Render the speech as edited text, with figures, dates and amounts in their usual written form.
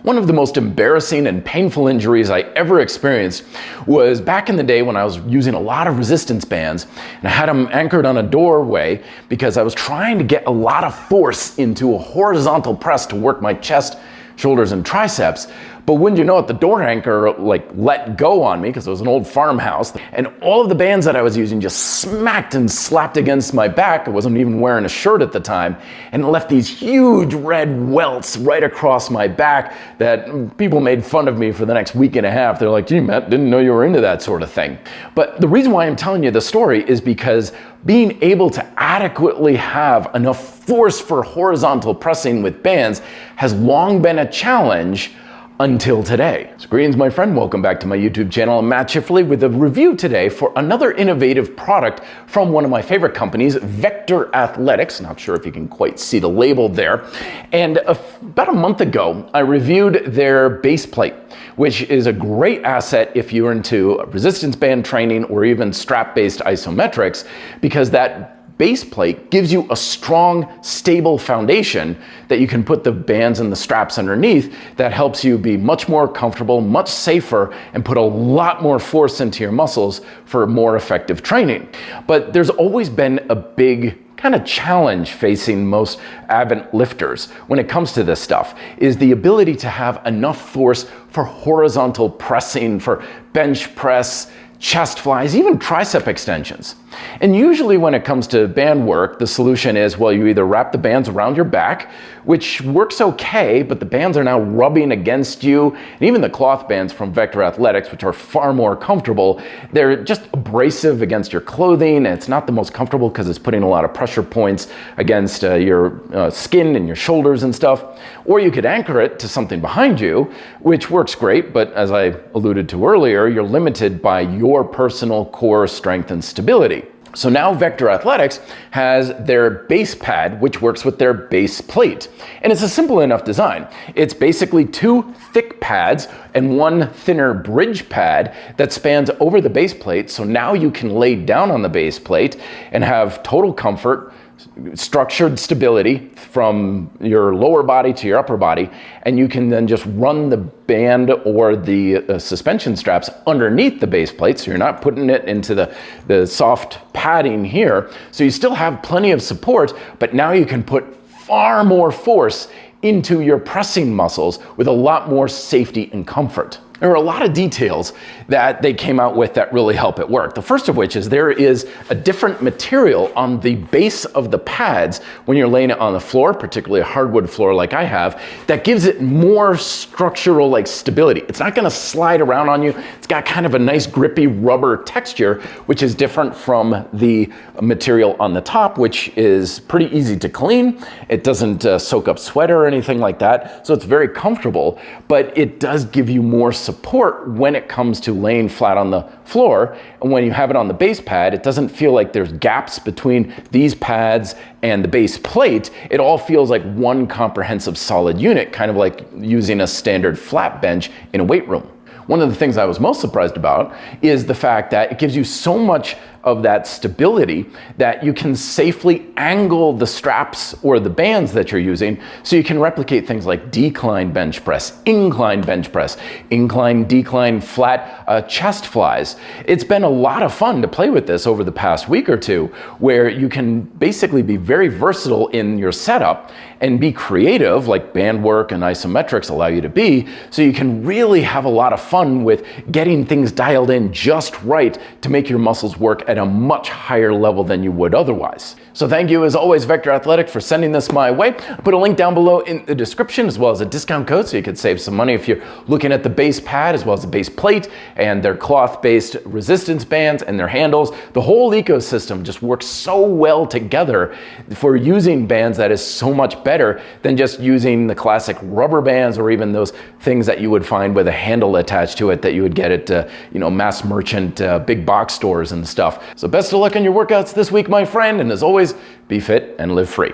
One of the most embarrassing and painful injuries I ever experienced was back in the day when I was using a lot of resistance bands, and I had them anchored on a doorway because I was trying to get a lot of force into a horizontal press to work my chest, shoulders, and triceps. But wouldn't you know it, the door anchor let go on me because it was an old farmhouse, and all of the bands that I was using just smacked and slapped against my back. I wasn't even wearing a shirt at the time, and it left these huge red welts right across my back that people made fun of me for the next week and a half. They're like, "Gee, Matt, didn't know you were into that sort of thing." But the reason why I'm telling you the story is because being able to adequately have enough force for horizontal pressing with bands has long been a challenge until today. So greetings, my friend. Welcome back to my YouTube channel. I'm Matt Schifferly with a review today for another innovative product from one of my favorite companies, Vector Athletics. Not sure if you can quite see the label there. And about a month ago, I reviewed their base plate, which is a great asset if you're into resistance band training or even strap-based isometrics, because that base plate gives you a strong, stable foundation that you can put the bands and the straps underneath that helps you be much more comfortable, much safer, and put a lot more force into your muscles for more effective training. But there's always been a big kind of challenge facing most avid lifters when it comes to this stuff, is the ability to have enough force for horizontal pressing, for bench press, chest flies, even tricep extensions. And usually when it comes to band work, the solution is, well, you either wrap the bands around your back, which works okay, but the bands are now rubbing against you. And even the cloth bands from Vector Athletics, which are far more comfortable, they're just abrasive against your clothing. And it's not the most comfortable because it's putting a lot of pressure points against your skin and your shoulders and stuff. Or you could anchor it to something behind you, which works great, but as I alluded to earlier, you're limited by your personal core strength and stability. So now Vector Athletics has their BasePad, which works with their base plate. And it's a simple enough design. It's basically two thick pads and one thinner bridge pad that spans over the base plate. So now you can lay down on the base plate and have total comfort, structured stability from your lower body to your upper body, and you can then just run the band or the suspension straps underneath the base plate, so you're not putting it into the soft padding here. So you still have plenty of support, but now you can put far more force into your pressing muscles with a lot more safety and comfort. There are a lot of details that they came out with that really help it work. The first of which is there is a different material on the base of the pads when you're laying it on the floor, particularly a hardwood floor like I have, that gives it more structural stability. It's not gonna slide around on you. It's got kind of a nice grippy rubber texture, which is different from the material on the top, which is pretty easy to clean. It doesn't soak up sweat or anything like that, so it's very comfortable, but it does give you more support when it comes to laying flat on the floor. And when you have it on the base pad, it doesn't feel like there's gaps between these pads and the base plate. It all feels like one comprehensive solid unit, kind of like using a standard flat bench in a weight room. One of the things I was most surprised about is the fact that it gives you so much of that stability that you can safely angle the straps or the bands that you're using, so you can replicate things like decline bench press, incline, decline, flat chest flies. It's been a lot of fun to play with this over the past week or two, where you can basically be very versatile in your setup and be creative like band work and isometrics allow you to be, so you can really have a lot of fun with getting things dialed in just right to make your muscles work at a much higher level than you would otherwise. So thank you as always, Vector Athletics, for sending this my way. I'll put a link down below in the description, as well as a discount code so you could save some money if you're looking at the base pad, as well as the base plate and their cloth-based resistance bands and their handles. The whole ecosystem just works so well together for using bands that is so much better than just using the classic rubber bands or even those things that you would find with a handle attached to it that you would get at mass merchant big box stores and stuff. So best of luck on your workouts this week, my friend, and as always, be fit and live free.